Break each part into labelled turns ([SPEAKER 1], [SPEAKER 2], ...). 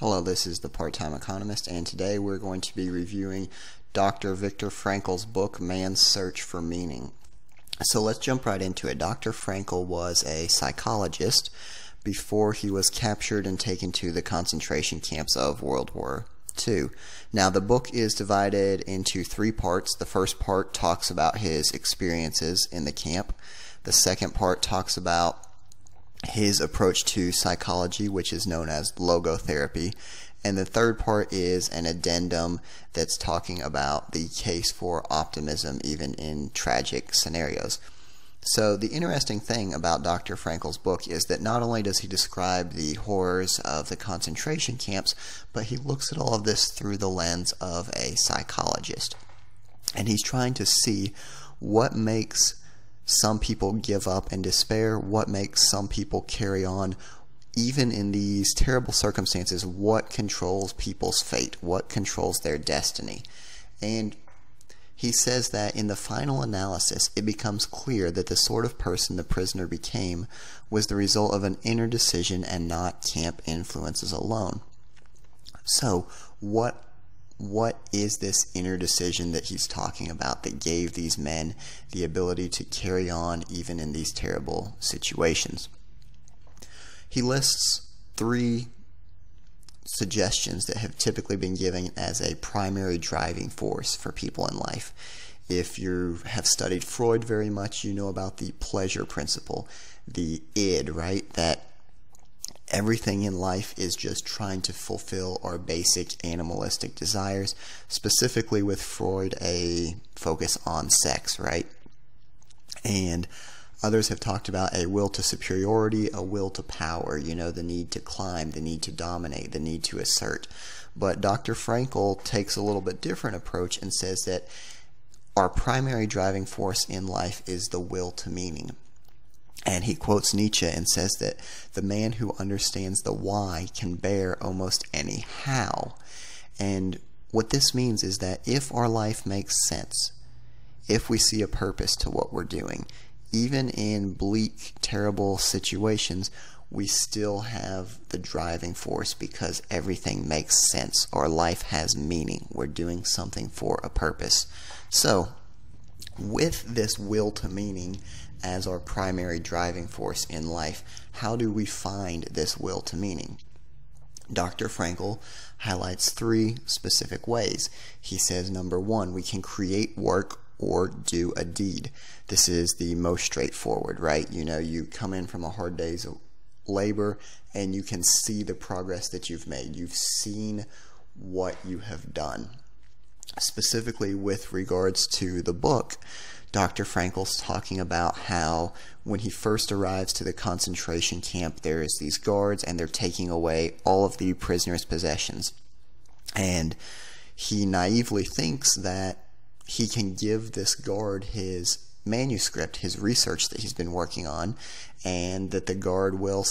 [SPEAKER 1] Hello, this is the Part-Time Economist, and today we're going to be reviewing Dr. Viktor Frankl's book, Man's Search for Meaning. So let's jump right into it. Dr. Frankl was a psychologist before he was captured and taken to the concentration camps of World War II. Now, the book is divided into three parts. The first part talks about his experiences in the camp. The second part talks about his approach to psychology, which is known as logotherapy. And the third part is an addendum that's talking about the case for optimism even in tragic scenarios. So the interesting thing about Dr. Frankl's book is that not only does he describe the horrors of the concentration camps, but he looks at all of this through the lens of a psychologist. And he's trying to see what makes some people give up and despair, what makes some people carry on even in these terrible circumstances, what controls people's fate, what controls their destiny. And he says that in the final analysis, it becomes clear that the sort of person the prisoner became was the result of an inner decision and not camp influences alone. So what is this inner decision that he's talking about that gave these men the ability to carry on even in these terrible situations? He lists three suggestions that have typically been given as a primary driving force for people in life. If you have studied Freud very much, you know about the pleasure principle, the id, right? That everything in life is just trying to fulfill our basic animalistic desires, specifically with Freud, a focus on sex, right? And others have talked about a will to superiority, a will to power, you know, the need to climb, the need to dominate, the need to assert. But Dr. Frankl takes a little bit different approach and says that our primary driving force in life is the will to meaning. And he quotes Nietzsche and says that the man who understands the why can bear almost any how. And what this means is that if our life makes sense, if we see a purpose to what we're doing, even in bleak, terrible situations, we still have the driving force because everything makes sense. Our life has meaning. We're doing something for a purpose. So, with this will to meaning as our primary driving force in life, how do we find this will to meaning? Dr. Frankl highlights three specific ways. He says, number one, we can create work or do a deed. This is the most straightforward, right? You know, you come in from a hard day's labor and you can see the progress that you've made. You've seen what you have done. Specifically with regards to the book, Dr. Frankl's talking about how when he first arrives to the concentration camp, there is these guards and they're taking away all of the prisoners' possessions. And he naively thinks that he can give this guard his manuscript, his research that he's been working on, and that the guard will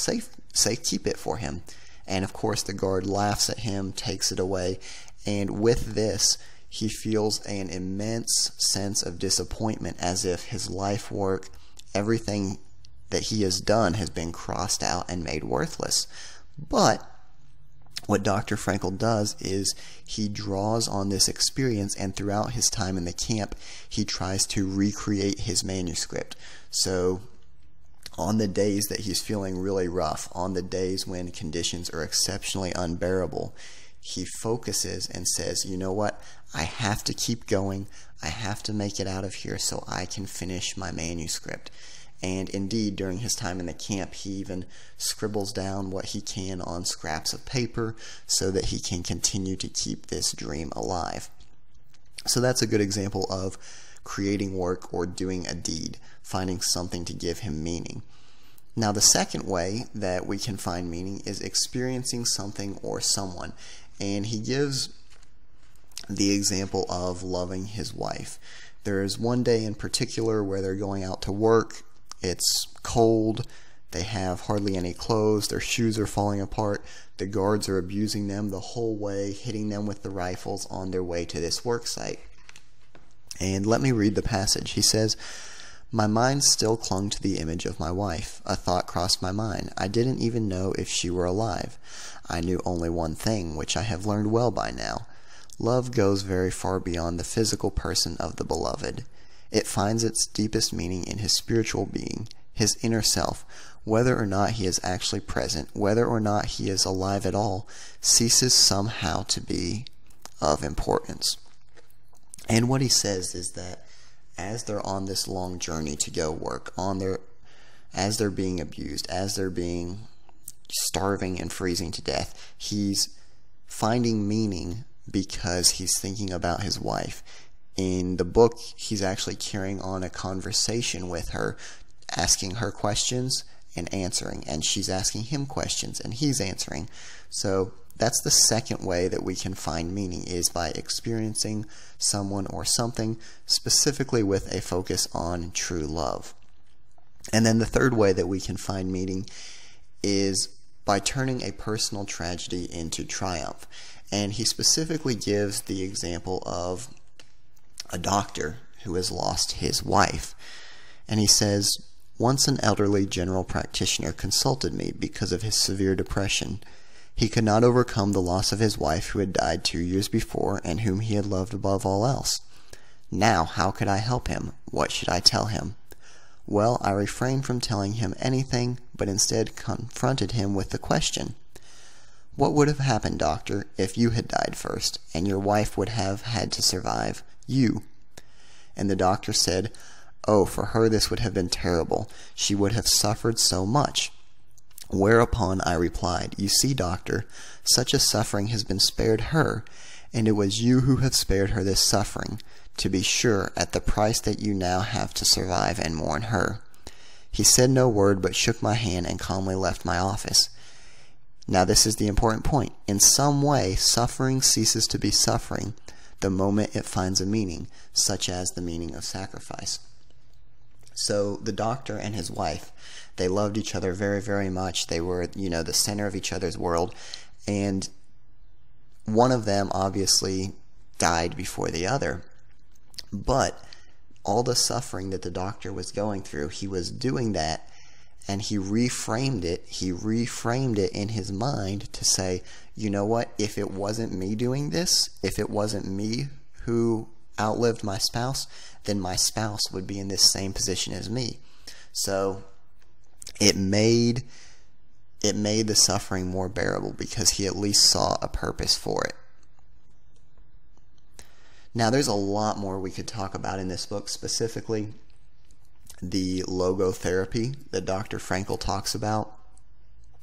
[SPEAKER 1] keep it for him. And of course the guard laughs at him, takes it away, and with this he feels an immense sense of disappointment, as if his life work, everything that he has done has been crossed out and made worthless. But what Dr. Frankl does is he draws on this experience, and throughout his time in the camp, he tries to recreate his manuscript. So on the days that he's feeling really rough, on the days when conditions are exceptionally unbearable, he focuses and says, you know what, I have to keep going, I have to make it out of here so I can finish my manuscript. And indeed, during his time in the camp, he even scribbles down what he can on scraps of paper so that he can continue to keep this dream alive. So that's a good example of creating work or doing a deed, finding something to give him meaning. Now, the second way that we can find meaning is experiencing something or someone. And he gives the example of loving his wife. There is one day in particular where they're going out to work. It's cold, they have hardly any clothes, their shoes are falling apart, the guards are abusing them the whole way, hitting them with the rifles on their way to this work site. And let me read the passage. He says, My mind still clung to the image of my wife. A thought crossed my mind. I didn't even know if she were alive. I knew only one thing, which I have learned well by now. Love goes very far beyond the physical person of the beloved. It finds its deepest meaning in his spiritual being, his inner self. Whether or not he is actually present, whether or not he is alive at all, ceases somehow to be of importance. And what he says is that as they're on this long journey to go work, as they're being abused, as they're being starving and freezing to death, he's finding meaning because he's thinking about his wife. In the book, he's actually carrying on a conversation with her, asking her questions and answering, and she's asking him questions and he's answering. So that's the second way that we can find meaning, is by experiencing someone or something specifically with a focus on true love. And then the third way that we can find meaning is by turning a personal tragedy into triumph. And he specifically gives the example of a doctor who has lost his wife. And he says, "Once an elderly general practitioner consulted me because of his severe depression. He could not overcome the loss of his wife, who had died 2 years before and whom he had loved above all else. Now, how could I help him? What should I tell him? Well, I refrained from telling him anything, but instead confronted him with the question, 'What would have happened, doctor, if you had died first, and your wife would have had to survive you?' And the doctor said, 'Oh, for her this would have been terrible. She would have suffered so much.' Whereupon I replied, 'You see, doctor, such a suffering has been spared her, and it was you who have spared her this suffering, to be sure, at the price that you now have to survive and mourn her.' He said no word, but shook my hand and calmly left my office." Now this is the important point. In some way, suffering ceases to be suffering the moment it finds a meaning, such as the meaning of sacrifice. So the doctor and his wife, they loved each other very, very much. They were, the center of each other's world. And one of them obviously died before the other. But all the suffering that the doctor was going through, he was doing that, and he reframed it. He reframed it in his mind to say, you know what, if it wasn't me doing this, if it wasn't me who outlived my spouse, then my spouse would be in this same position as me. So it made the suffering more bearable because he at least saw a purpose for it. Now there's a lot more we could talk about in this book, specifically the logotherapy that Dr. Frankl talks about.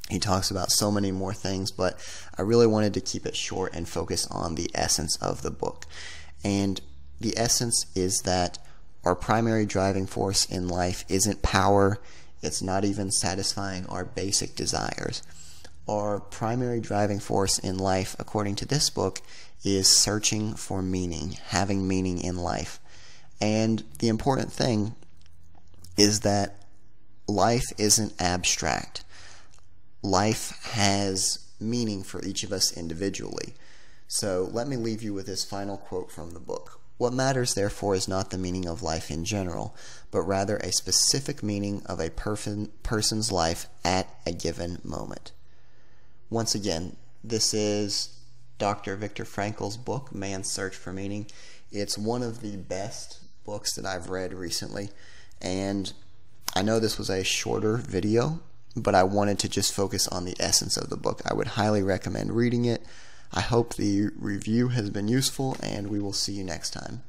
[SPEAKER 1] He talks about so many more things, but I really wanted to keep it short and focus on the essence of the book. And the essence is that our primary driving force in life isn't power. It's not even satisfying our basic desires. Our primary driving force in life, according to this book, is searching for meaning, having meaning in life. And the important thing is that life isn't abstract. Life has meaning for each of us individually. So let me leave you with this final quote from the book. "What matters, therefore, is not the meaning of life in general, but rather a specific meaning of a person's life at a given moment." Once again, this is Dr. Viktor Frankl's book, Man's Search for Meaning. It's one of the best books that I've read recently, and I know this was a shorter video, but I wanted to just focus on the essence of the book. I would highly recommend reading it. I hope the review has been useful, and we will see you next time.